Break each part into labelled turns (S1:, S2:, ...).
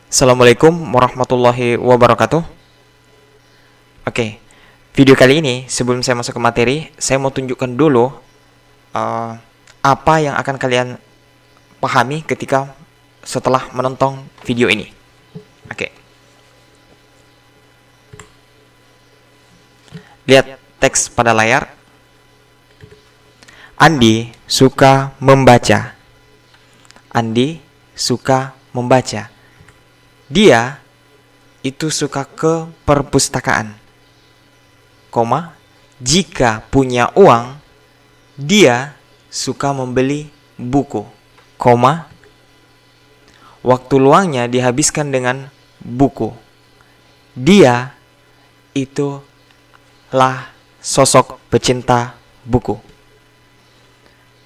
S1: Assalamualaikum warahmatullahi wabarakatuh. Oke, video kali ini sebelum saya masuk ke materi, saya mau tunjukkan dulu uh, apa yang akan kalian pahami ketika setelah menonton video ini. Oke, lihat teks pada layar. Andi suka membaca. Andi suka membaca. Dia itu suka ke perpustakaan, jika punya uang, dia suka membeli buku, waktu luangnya dihabiskan dengan buku. Dia itulah sosok pecinta buku.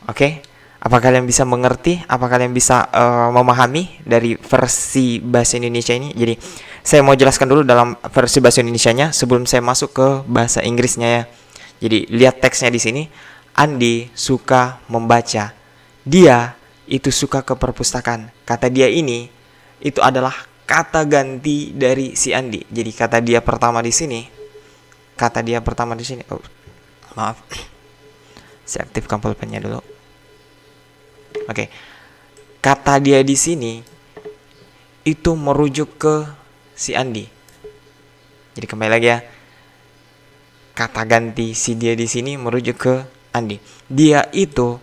S1: Oke, apa kalian bisa mengerti? Apa kalian bisa memahami dari versi bahasa Indonesia ini? Jadi, saya mau jelaskan dulu dalam versi bahasa Indonesianya sebelum saya masuk ke bahasa Inggrisnya ya. Jadi, lihat teksnya di sini. Andi suka membaca. Dia itu suka ke perpustakaan. Kata dia ini itu adalah kata ganti dari si Andi. Jadi, kata dia pertama di sini. Oh, maaf. Saya aktifkan pulpennya dulu. Oke. Kata dia di sini itu merujuk ke si Andi. Jadi kembali lagi ya. Kata ganti si dia di sini merujuk ke Andi. Dia itu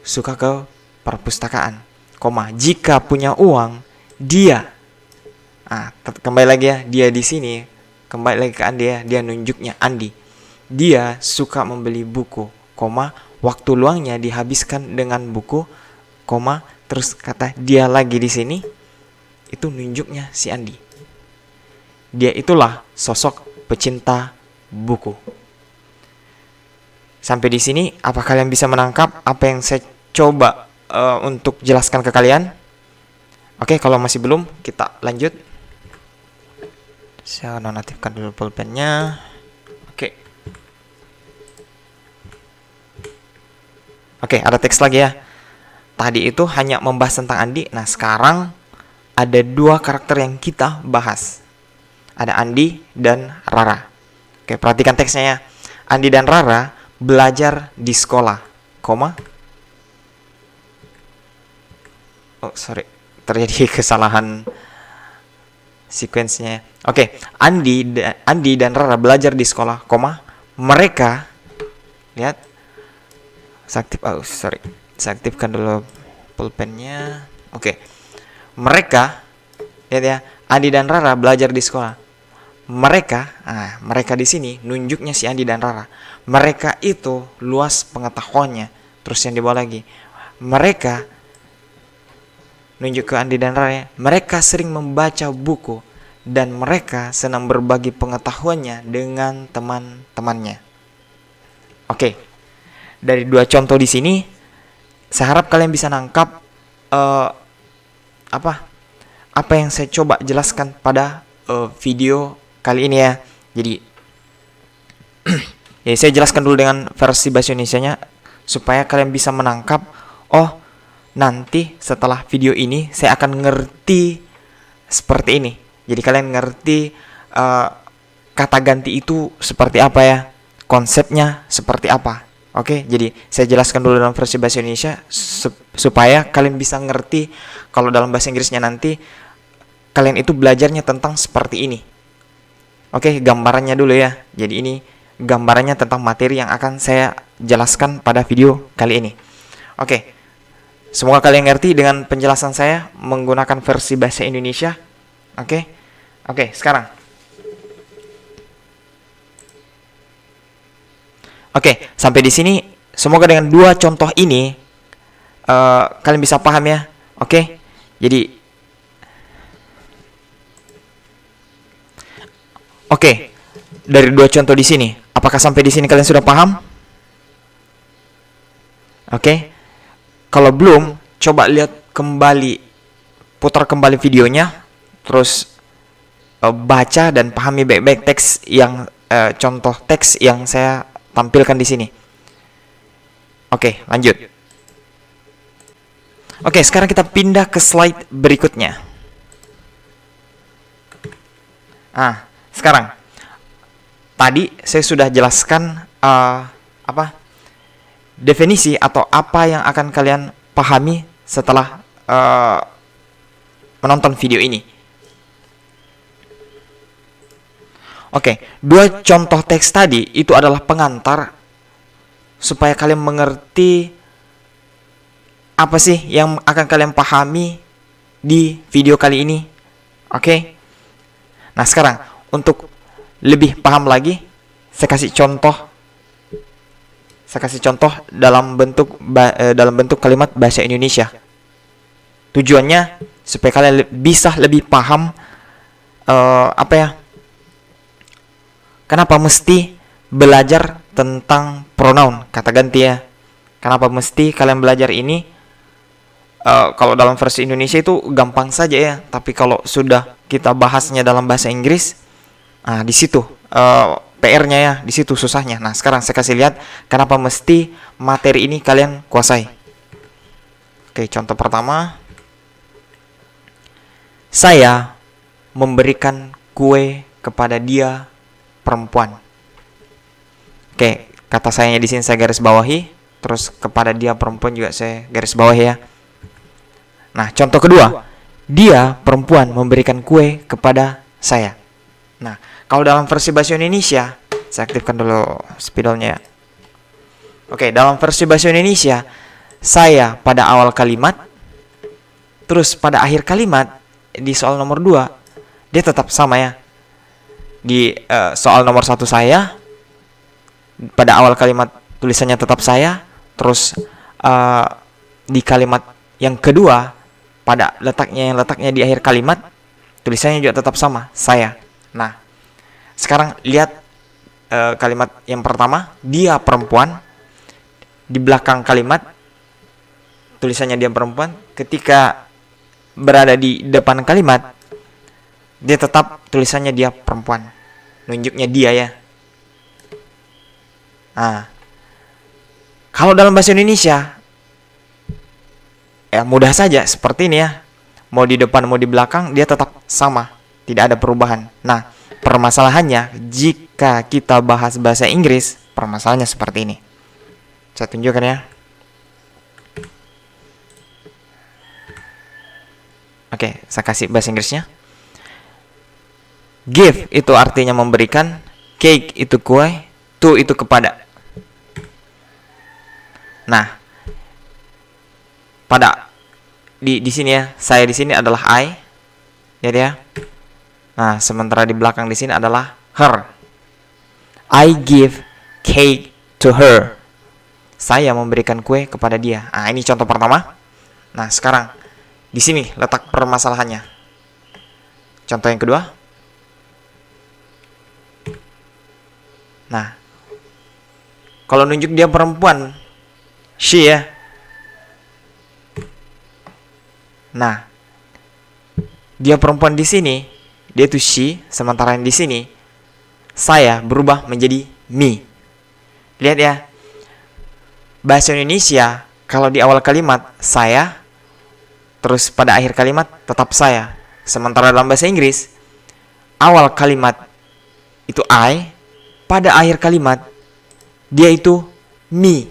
S1: suka ke perpustakaan, jika punya uang, dia. Kembali lagi ya, dia di sini kembali lagi ke Andi ya, dia nunjuknya Andi. Dia suka membeli buku, waktu luangnya dihabiskan dengan buku, terus kata dia lagi di sini itu nunjuknya si Andi. Dia itulah sosok pecinta buku. Sampai di sini, apa kalian bisa menangkap apa yang saya coba untuk jelaskan ke kalian? Oke, kalau masih belum, kita lanjut. Saya nonaktifkan dulu pulpennya. Oke, ada teks lagi ya. Tadi itu hanya membahas tentang Andi. Nah, sekarang ada dua karakter yang kita bahas. Ada Andi dan Rara. Oke, perhatikan teksnya ya. Andi dan Rara belajar di sekolah, terjadi kesalahan sequence-nya. Oke, Andi dan Rara belajar di sekolah, mereka lihat. Saya aktifkan dulu pulpennya. Oke. Mereka, lihat ya, Andi dan Rara belajar di sekolah. Mereka di sini nunjuknya si Andi dan Rara. Mereka itu luas pengetahuannya. Terus yang di bawah lagi, mereka nunjuk ke Andi dan Rara ya. Mereka sering membaca buku dan mereka senang berbagi pengetahuannya dengan teman-temannya. Oke. Dari dua contoh di sini, saya harap kalian bisa nangkap apa yang saya coba jelaskan pada video kali ini ya. Jadi ya, saya jelaskan dulu dengan versi bahasa Indonesianya supaya kalian bisa menangkap. Oh, nanti setelah video ini saya akan ngerti seperti ini. Jadi kalian ngerti kata ganti itu seperti apa ya, konsepnya seperti apa. Oke, jadi saya jelaskan dulu dalam versi bahasa Indonesia supaya kalian bisa ngerti kalau dalam bahasa Inggrisnya nanti kalian itu belajarnya tentang seperti ini. Oke, gambarannya dulu ya. Jadi ini gambarannya tentang materi yang akan saya jelaskan pada video kali ini. Oke, semoga kalian ngerti dengan penjelasan saya menggunakan versi bahasa Indonesia. Oke, sekarang. Oke, sampai di sini semoga dengan dua contoh ini kalian bisa paham ya. Oke. Jadi dari dua contoh di sini, apakah sampai di sini kalian sudah paham? Oke. Kalau belum, coba lihat kembali, putar kembali videonya, terus baca dan pahami baik-baik teks yang contoh teks yang saya tampilkan di sini. Oke, lanjut. Oke, sekarang kita pindah ke slide berikutnya. Nah, sekarang tadi saya sudah jelaskan definisi atau apa yang akan kalian pahami setelah menonton video ini. Oke, dua contoh teks tadi itu adalah pengantar supaya kalian mengerti apa sih yang akan kalian pahami di video kali ini. Oke. Nah, sekarang untuk lebih paham lagi, saya kasih contoh dalam bentuk kalimat bahasa Indonesia. Tujuannya supaya kalian bisa lebih paham kenapa mesti belajar tentang pronoun, kata ganti ya. Kenapa mesti kalian belajar ini? Kalau dalam versi Indonesia itu gampang saja ya, tapi kalau sudah kita bahasnya dalam bahasa Inggris, di situ PR-nya ya, di situ susahnya. Nah, sekarang saya kasih lihat kenapa mesti materi ini kalian kuasai. Oke, contoh pertama. Saya memberikan kue kepada dia perempuan. Oke, kata sayanya di sini saya garis bawahi, terus kepada dia perempuan juga saya garis bawahi ya. Nah, contoh kedua, dia perempuan memberikan kue kepada saya. Nah, kalau dalam versi bahasa Indonesia, saya aktifkan dulu spidolnya ya. Oke, dalam versi bahasa Indonesia, saya pada awal kalimat, terus pada akhir kalimat di soal nomor 2, dia tetap sama ya. Di soal nomor 1 saya, pada awal kalimat tulisannya tetap saya, terus di kalimat yang kedua, pada letaknya di akhir kalimat, tulisannya juga tetap sama, saya. Nah, sekarang lihat kalimat yang pertama, dia perempuan. Di belakang kalimat, tulisannya dia perempuan. Ketika berada di depan kalimat, dia tetap tulisannya dia perempuan. Nunjuknya dia ya. Nah, kalau dalam bahasa Indonesia, ya mudah saja seperti ini ya. Mau di depan mau di belakang dia tetap sama, tidak ada perubahan. Nah, permasalahannya jika kita bahas bahasa Inggris, permasalahannya seperti ini. Saya tunjukkan ya. Oke, saya kasih bahasa Inggrisnya. Give itu artinya memberikan, cake itu kue, to itu kepada. Nah, pada di sini ya, saya di sini adalah I, jadi ya. Nah, sementara di belakang di sini adalah her. I give cake to her. Saya memberikan kue kepada dia. Nah, ini contoh pertama. Nah, sekarang di sini letak permasalahannya. Contoh yang kedua. Nah, kalau nunjuk dia perempuan, she ya. Nah, dia perempuan di sini, dia itu she, sementara yang di sini saya berubah menjadi me. Lihat ya. Bahasa Indonesia kalau di awal kalimat saya, terus pada akhir kalimat tetap saya. Sementara dalam bahasa Inggris, awal kalimat itu I, pada akhir kalimat dia itu me.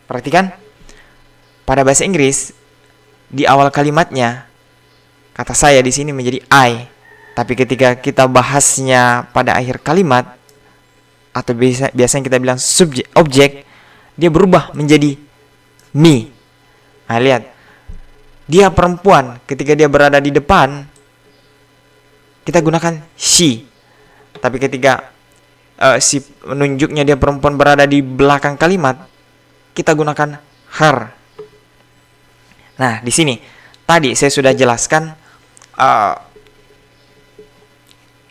S1: Perhatikan, pada bahasa Inggris di awal kalimatnya kata saya di sini menjadi I, tapi ketika kita bahasnya pada akhir kalimat atau biasanya kita bilang subjek objek, dia berubah menjadi me. Nah, lihat, dia perempuan, ketika dia berada di depan kita gunakan she, tapi ketika si menunjuknya dia perempuan berada di belakang kalimat, kita gunakan her. Nah, di sini tadi saya sudah jelaskan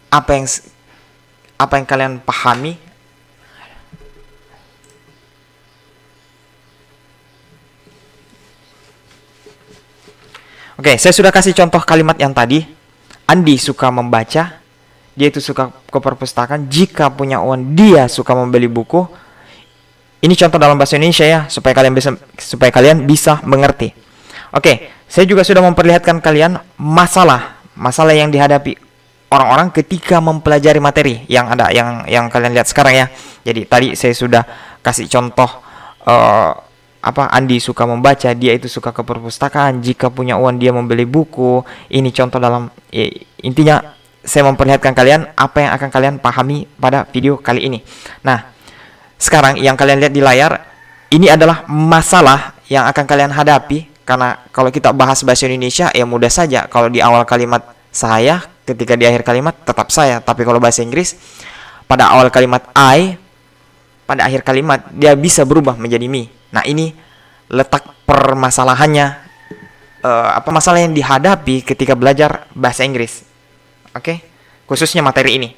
S1: apa yang kalian pahami. Oke, saya sudah kasih contoh kalimat yang tadi. Andi suka membaca, dia itu suka ke perpustakaan. Jika punya uang, dia suka membeli buku. Ini contoh dalam bahasa Indonesia ya, supaya kalian bisa mengerti. Oke, saya juga sudah memperlihatkan kalian masalah yang dihadapi orang-orang ketika mempelajari materi yang ada, yang kalian lihat sekarang ya. Jadi tadi saya sudah kasih contoh, Andi suka membaca, dia itu suka ke perpustakaan, jika punya uang dia membeli buku. Ini contoh dalam, intinya saya memperlihatkan kalian apa yang akan kalian pahami pada video kali ini. Nah, sekarang yang kalian lihat di layar ini adalah masalah yang akan kalian hadapi. Karena kalau kita bahas bahasa Indonesia ya mudah saja, kalau di awal kalimat saya, ketika di akhir kalimat tetap saya. Tapi kalau bahasa Inggris, pada awal kalimat I, pada akhir kalimat dia bisa berubah menjadi me. Nah, ini letak permasalahannya, masalah yang dihadapi ketika belajar bahasa Inggris. Oke, khususnya materi ini.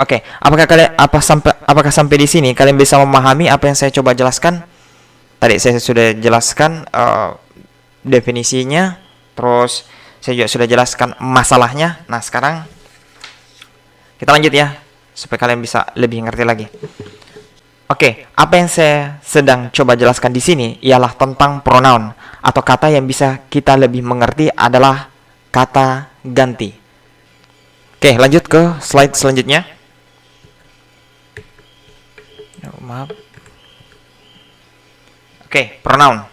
S1: Oke. Apakah sampai di sini kalian bisa memahami apa yang saya coba jelaskan? Tadi saya sudah jelaskan definisinya, terus saya juga sudah jelaskan masalahnya. Nah, sekarang kita lanjut ya, supaya kalian bisa lebih ngerti lagi. Oke, apa yang saya sedang coba jelaskan di sini ialah tentang pronoun, atau kata yang bisa kita lebih mengerti adalah kata ganti. Oke, lanjut ke slide selanjutnya. Maaf. Oke, pronoun.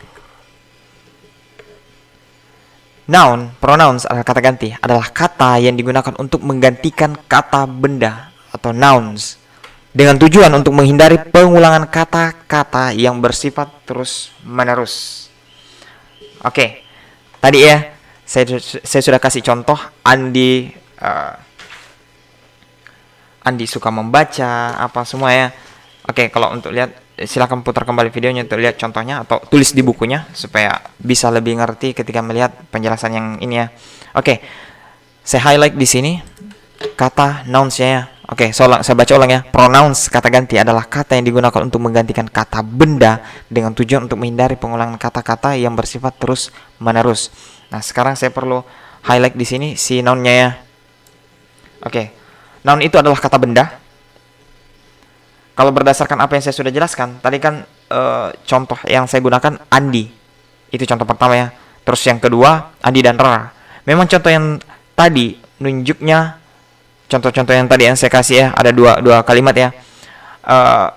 S1: Pronouns adalah kata ganti, adalah kata yang digunakan untuk menggantikan kata benda atau nouns, dengan tujuan untuk menghindari pengulangan kata-kata yang bersifat terus-menerus. Oke, tadi ya, saya sudah kasih contoh, Andi suka membaca, apa semua ya. Oke, kalau untuk lihat, silakan putar kembali videonya untuk lihat contohnya, atau tulis di bukunya supaya bisa lebih ngerti ketika melihat penjelasan yang ini ya. Oke, saya highlight di sini kata nouns-nya ya. Oke, saya baca ulang ya. Pronouns, kata ganti, adalah kata yang digunakan untuk menggantikan kata benda dengan tujuan untuk menghindari pengulangan kata-kata yang bersifat terus-menerus. Nah, sekarang saya perlu highlight di sini si noun-nya ya. Oke, noun itu adalah kata benda. Kalau berdasarkan apa yang saya sudah jelaskan, tadi kan contoh yang saya gunakan Andi. Itu contoh pertama ya. Terus yang kedua, Andi dan Rara. Memang contoh yang tadi nunjuknya, contoh-contoh yang tadi yang saya kasih ya, ada dua kalimat ya.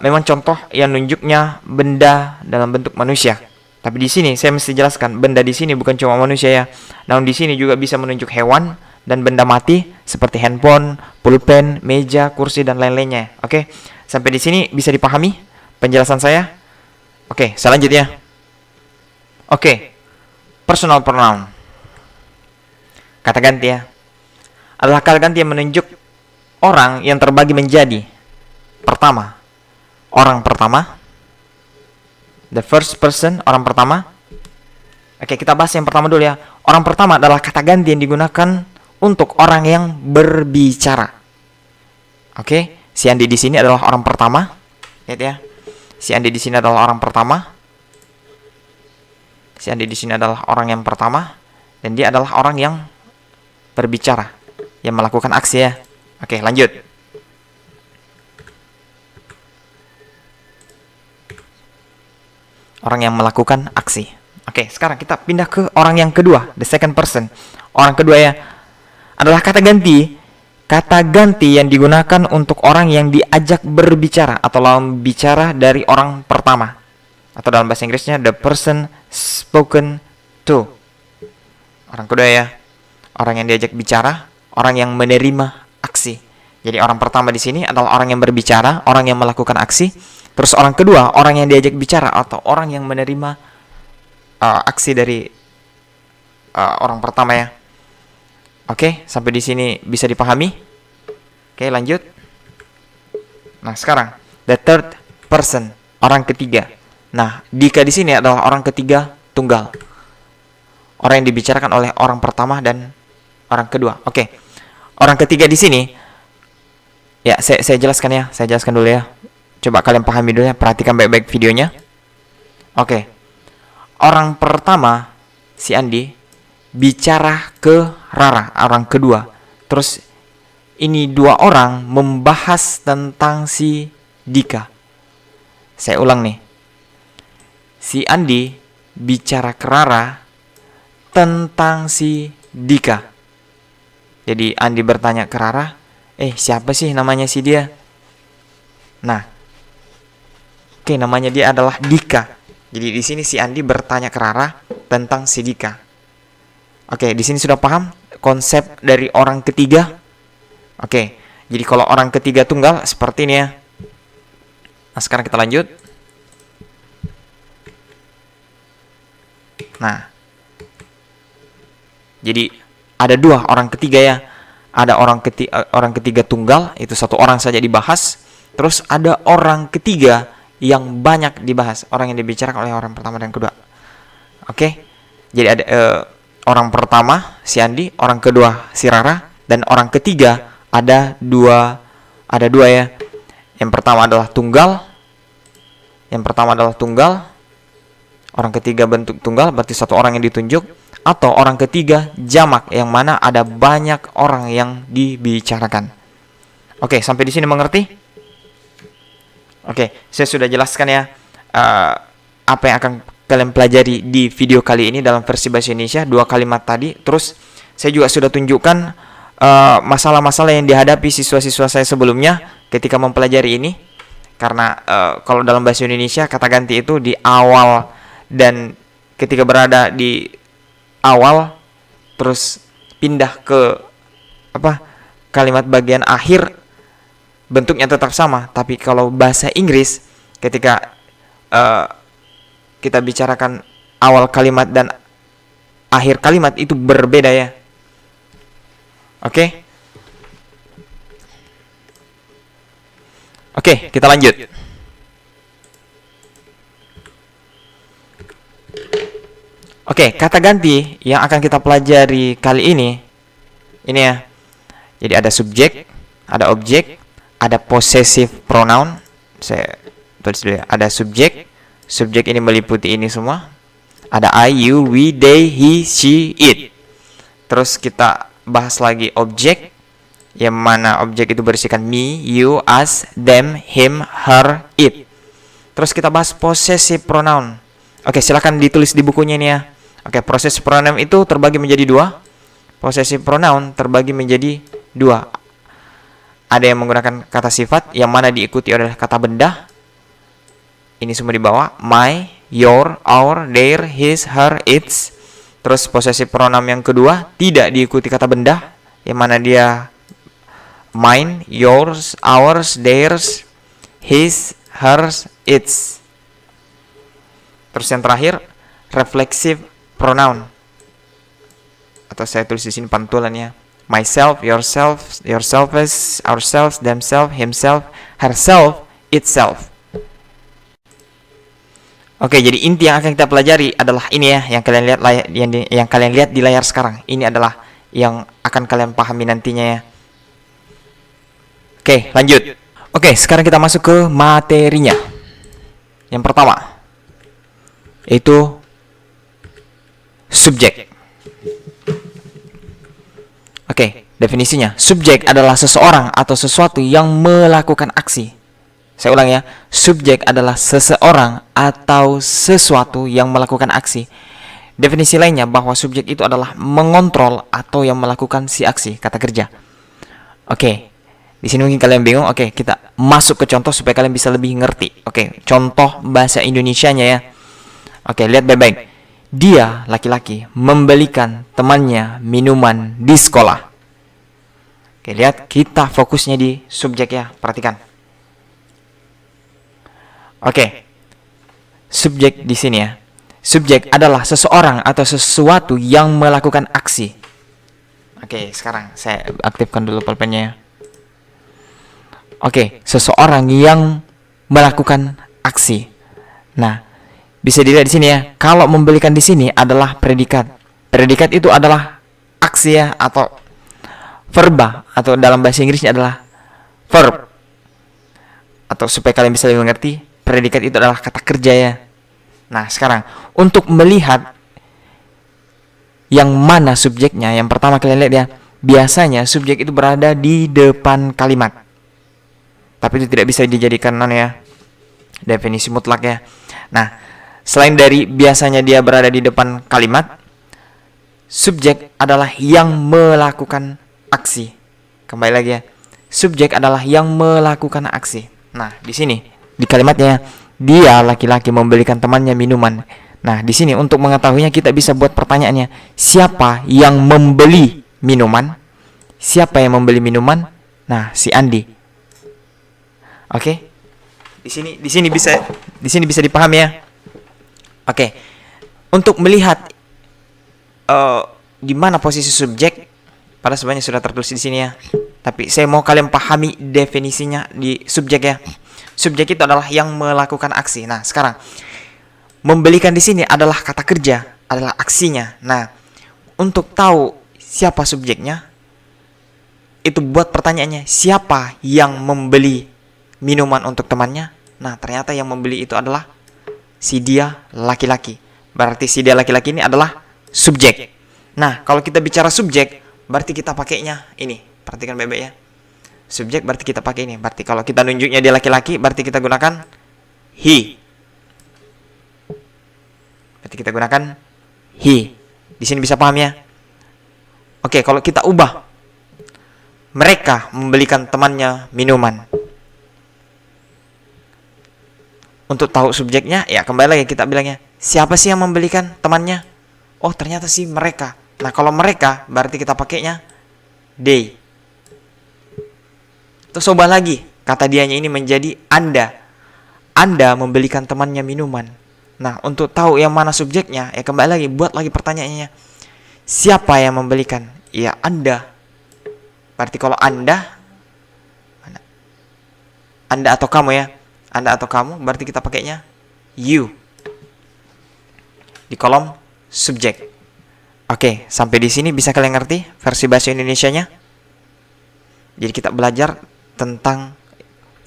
S1: Memang contoh yang nunjuknya benda dalam bentuk manusia. Tapi di sini saya mesti jelaskan, benda di sini bukan cuma manusia ya. Namun di sini juga bisa menunjuk hewan dan benda mati seperti handphone, pulpen, meja, kursi dan lain-lainnya. Oke. Sampai di sini bisa dipahami penjelasan saya? Oke, saya lanjut ya. Oke, personal pronoun. Kata ganti ya. Adalah kata ganti yang menunjuk orang yang terbagi menjadi pertama, orang pertama. The first person, orang pertama. Oke, kita bahas yang pertama dulu ya. Orang pertama adalah kata ganti yang digunakan untuk orang yang berbicara. Oke. Si Andi di sini adalah orang pertama. Lihat ya. Si Andi di sini adalah orang pertama. Si Andi di sini adalah orang yang pertama, dan dia adalah orang yang berbicara, yang melakukan aksi ya. Oke, lanjut. Orang yang melakukan aksi. Oke, sekarang kita pindah ke orang yang kedua, the second person. Orang kedua ya adalah kata ganti. Kata ganti yang digunakan untuk orang yang diajak berbicara atau lawan bicara dari orang pertama. Atau dalam bahasa Inggrisnya, the person spoken to. Orang kedua ya, orang yang diajak bicara, orang yang menerima aksi. Jadi orang pertama di sini adalah orang yang berbicara, orang yang melakukan aksi. Terus orang kedua, orang yang diajak bicara atau orang yang menerima aksi dari orang pertama ya. Oke, sampai di sini bisa dipahami? Oke, lanjut. Nah, sekarang the third person, orang ketiga. Nah, Dika di sini adalah orang ketiga tunggal. Orang yang dibicarakan oleh orang pertama dan orang kedua. Oke. Orang ketiga di sini ya, saya jelaskan ya. Saya jelaskan dulu ya. Coba kalian pahami dulu ya, perhatikan baik-baik videonya. Oke. Orang pertama si Andi bicara ke Rara, orang kedua. Terus ini dua orang membahas tentang si Dika. Saya ulang nih. Si Andi bicara ke Rara tentang si Dika. Jadi Andi bertanya ke Rara, siapa sih namanya si dia? Nah, oke, namanya dia adalah Dika. Jadi di sini si Andi bertanya ke Rara tentang si Dika. Oke, di sini sudah paham konsep dari orang ketiga? Oke, jadi kalau orang ketiga tunggal seperti ini ya. Nah, sekarang kita lanjut. Nah, jadi ada dua orang ketiga ya. Ada orang ketiga tunggal, itu satu orang saja dibahas. Terus ada orang ketiga yang banyak dibahas, orang yang dibicarakan oleh orang pertama dan kedua. Oke, jadi ada orang pertama si Andi, orang kedua si Rara, dan orang ketiga ada dua ya. Yang pertama adalah tunggal. Orang ketiga bentuk tunggal, berarti satu orang yang ditunjuk. Atau orang ketiga jamak, yang mana ada banyak orang yang dibicarakan. Oke, sampai di sini mengerti? Oke, saya sudah jelaskan ya apa yang akan kalian pelajari di video kali ini dalam versi bahasa Indonesia, 2 kalimat tadi. Terus saya juga sudah tunjukkan masalah-masalah yang dihadapi siswa-siswa saya sebelumnya ketika mempelajari ini. Karena kalau dalam bahasa Indonesia kata ganti itu di awal, dan ketika berada di awal terus pindah ke kalimat bagian akhir, bentuknya tetap sama. Tapi kalau bahasa Inggris ketika kita bicarakan awal kalimat dan akhir kalimat itu berbeda ya. Oke, kita lanjut. Oke, kata ganti yang akan kita pelajari kali ini ya. Jadi ada subjek, ada objek, ada possessive pronoun. Saya tulis dulu ya. Ada subjek. Subjek ini meliputi ini semua. Ada I, you, we, they, he, she, it. Terus kita bahas lagi objek, yang mana objek itu berisikan me, you, us, them, him, her, it. Terus kita bahas possessive pronoun. Oke, silakan ditulis di bukunya ini ya. Oke, possessive pronoun itu terbagi menjadi 2. Possessive pronoun terbagi menjadi 2. Ada yang menggunakan kata sifat, yang mana diikuti oleh kata benda. Ini semua di bawah. My, your, our, their, his, her, its. Terus possessive pronoun yang kedua tidak diikuti kata benda, yang mana dia mine, yours, ours, theirs, his, hers, its. Terus yang terakhir reflexive pronoun, atau saya tulis di sini pantulannya: myself, yourself, yourselves, ourselves, themselves, himself, herself, itself. Oke, jadi inti yang akan kita pelajari adalah ini ya, yang kalian lihat yang kalian lihat di layar sekarang. Ini adalah yang akan kalian pahami nantinya ya. Oke, lanjut. Oke, sekarang kita masuk ke materinya. Yang pertama itu subjek. Oke, definisinya. Subjek adalah seseorang atau sesuatu yang melakukan aksi. Saya ulang ya. Subjek adalah seseorang atau sesuatu yang melakukan aksi. Definisi lainnya bahwa subjek itu adalah mengontrol atau yang melakukan si aksi, kata kerja. Oke, di sini mungkin kalian bingung. Oke, kita masuk ke contoh supaya kalian bisa lebih ngerti. Oke, contoh bahasa Indonesianya ya. Oke, lihat baik-baik. Dia, laki-laki, membelikan temannya minuman di sekolah. Oke, lihat, kita fokusnya di subjek ya. Perhatikan. Oke, subjek di sini ya. Subjek adalah seseorang atau sesuatu yang melakukan aksi. Oke, sekarang saya aktifkan dulu pulpennya ya. Oke, seseorang yang melakukan aksi. Nah, bisa dilihat di sini ya. Kalau membelikan di sini adalah predikat. Predikat itu adalah aksi ya, atau verba, atau dalam bahasa Inggrisnya adalah verb. Atau supaya kalian bisa lebih mengerti, predikat itu adalah kata kerja ya. Nah, sekarang untuk melihat yang mana subjeknya, yang pertama kalian lihat ya. Biasanya subjek itu berada di depan kalimat. Tapi itu tidak bisa dijadikan definisi mutlak ya. Nah, selain dari biasanya dia berada di depan kalimat, subjek adalah yang melakukan aksi. Kembali lagi ya. Subjek adalah yang melakukan aksi. Nah, di sini di kalimatnya, dia laki-laki membelikan temannya minuman. Nah, di sini untuk mengetahuinya kita bisa buat pertanyaannya, siapa yang membeli minuman? Siapa yang membeli minuman? Nah, si Andi. Oke. Di sini bisa dipahami ya. Oke. Untuk melihat di mana posisi subjek, pada sebenarnya sudah tertulis di sini ya. Tapi saya mau kalian pahami definisinya di subjek ya. Subjek itu adalah yang melakukan aksi. Nah, sekarang membelikan di sini adalah kata kerja, adalah aksinya. Nah, untuk tahu siapa subjeknya, itu buat pertanyaannya, siapa yang membeli minuman untuk temannya? Nah, ternyata yang membeli itu adalah si dia laki-laki. Berarti si dia laki-laki ini adalah subjek. Nah, kalau kita bicara subjek, berarti kita pakainya ini. Perhatikan baik-baik ya. Subjek berarti kita pakai ini. Berarti kalau kita nunjuknya dia laki-laki, berarti kita gunakan he. Berarti kita gunakan he. Di sini bisa paham ya? Oke, kalau kita ubah, mereka membelikan temannya minuman. Untuk tahu subjeknya, ya kembali lagi kita bilangnya, siapa sih yang membelikan temannya? Oh, ternyata sih mereka. Nah, kalau mereka, berarti kita pakainya they. Terus ubah lagi, kata dianya ini menjadi Anda. Anda membelikan temannya minuman. Nah, untuk tahu yang mana subjeknya, ya kembali lagi, buat lagi pertanyaannya. Siapa yang membelikan? Ya, Anda. Berarti kalau Anda atau kamu ya. Anda atau kamu, berarti kita pakainya you. Di kolom subjek. Oke, sampai di sini bisa kalian ngerti versi bahasa Indonesianya? Jadi kita belajar tentang,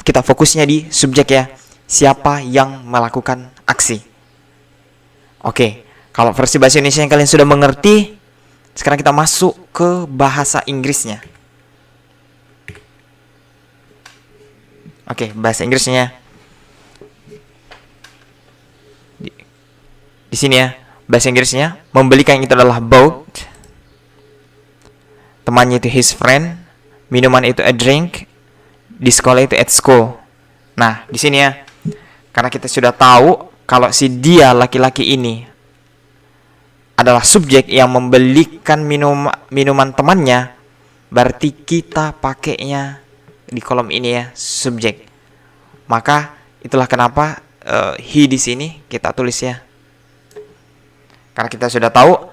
S1: kita fokusnya di subjek ya. Siapa yang melakukan aksi. Oke, kalau versi bahasa Indonesia yang kalian sudah mengerti, sekarang kita masuk ke bahasa Inggrisnya. Oke, bahasa Inggrisnya. Di sini ya, bahasa Inggrisnya, membelikan itu adalah bought. Temannya itu his friend. Minuman itu a drink. Di sekolah itu at school. Nah, di sini ya, karena kita sudah tahu kalau si dia laki-laki ini adalah subjek yang membelikan minuman temannya, berarti kita pakainya di kolom ini ya, subjek. Maka itulah kenapa he di sini kita tulis ya. Karena kita sudah tahu,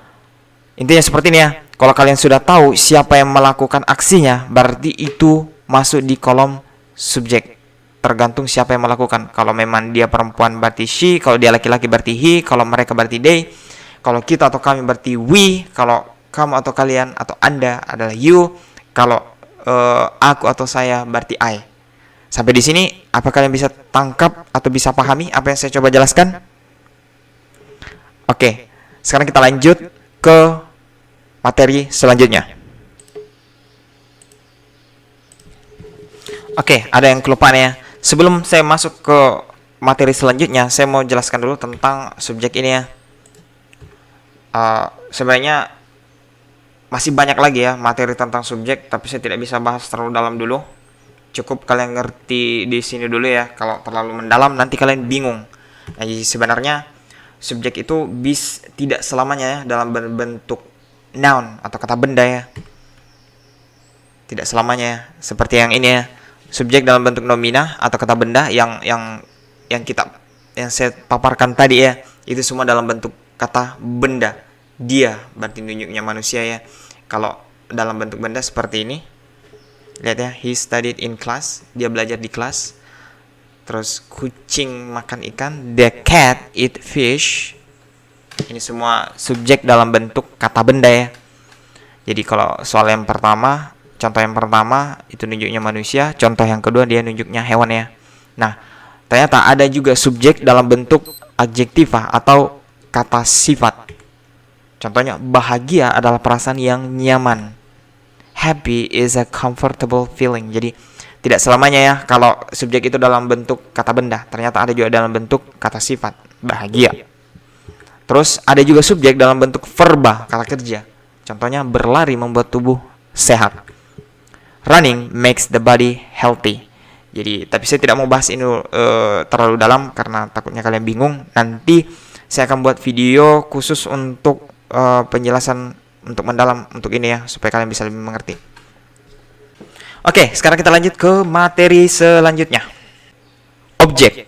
S1: intinya seperti ini ya. Kalau kalian sudah tahu siapa yang melakukan aksinya, berarti itu masuk di kolom subjek. Tergantung siapa yang melakukan. Kalau memang dia perempuan berarti she, kalau dia laki-laki berarti he, kalau mereka berarti they, kalau kita atau kami berarti we, kalau kamu atau kalian atau Anda adalah you, kalau aku atau saya berarti I. Sampai di sini, apa kalian bisa tangkap atau bisa pahami apa yang saya coba jelaskan? Oke. Sekarang kita lanjut ke materi selanjutnya. Oke, ada yang kelupaan ya. Sebelum saya masuk ke materi selanjutnya, saya mau jelaskan dulu tentang subjek ini ya. Sebenarnya masih banyak lagi ya materi tentang subjek, tapi saya tidak bisa bahas terlalu dalam dulu. Cukup kalian ngerti di sini dulu ya. Kalau terlalu mendalam nanti kalian bingung. Jadi sebenarnya subjek itu tidak selamanya ya dalam bentuk noun atau kata benda ya. Tidak selamanya ya. Seperti yang ini ya. Subjek dalam bentuk nomina atau kata benda yang saya paparkan tadi ya. Itu semua dalam bentuk kata benda. Dia berarti nunjuknya manusia ya. Kalau dalam bentuk benda seperti ini. Lihat ya, he studied in class. Dia belajar di kelas. Terus kucing makan ikan, the cat eat fish. Ini semua subjek dalam bentuk kata benda ya. Jadi kalau soal yang pertama, contoh yang pertama itu nunjuknya manusia, contoh yang kedua dia nunjuknya hewan ya. Nah, ternyata ada juga subjek dalam bentuk adjektiva atau kata sifat. Contohnya bahagia adalah perasaan yang nyaman. Happy is a comfortable feeling. Jadi tidak selamanya ya kalau subjek itu dalam bentuk kata benda. Ternyata ada juga dalam bentuk kata sifat. Bahagia. Terus ada juga subjek dalam bentuk verba, kata kerja. Contohnya berlari membuat tubuh sehat. running makes the body healthy. Jadi, tapi saya tidak mau bahas ini terlalu dalam karena takutnya kalian bingung. Nanti saya akan buat video khusus untuk penjelasan untuk mendalam untuk ini ya, supaya kalian bisa lebih mengerti. Oke, sekarang kita lanjut ke materi selanjutnya. Objek.